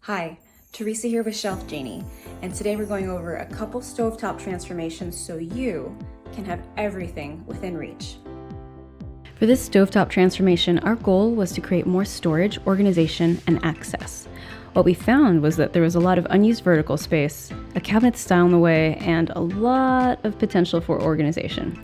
Hi, Teresa here with ShelfGenie, and today we're going over a couple stovetop transformations so you can have everything within reach. For this stovetop transformation, our goal was to create more storage, organization, and access. What we found was that there was a lot of unused vertical space, a cabinet style in the way, and a lot of potential for organization.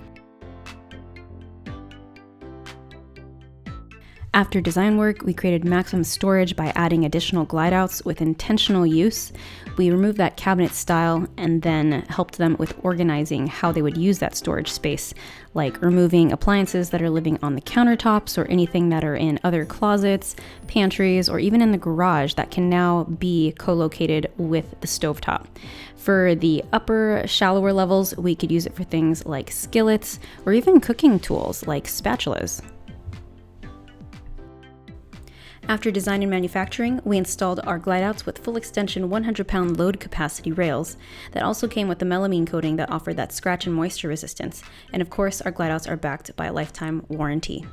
After design work, we created maximum storage by adding additional glide outs with intentional use. We removed that cabinet style and then helped them with organizing how they would use that storage space, like removing appliances that are living on the countertops or anything that are in other closets, pantries, or even in the garage that can now be co-located with the stovetop. For the upper, shallower levels, we could use it for things like skillets or even cooking tools like spatulas. After design and manufacturing, we installed our glide outs with full extension 100-pound load capacity rails that also came with the melamine coating that offered that scratch and moisture resistance. And of course, our glide outs are backed by a lifetime warranty.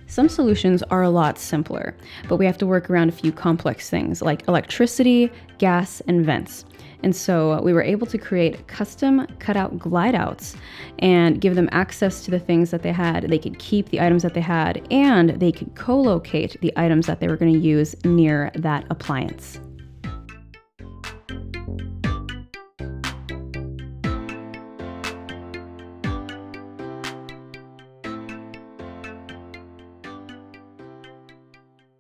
Some solutions are a lot simpler, but we have to work around a few complex things like electricity, gas, and vents. And so we were able to create custom cutout glide outs and give them access to the things that they had. They could keep the items that they had, and they could co-locate the items that they were going to use near that appliance.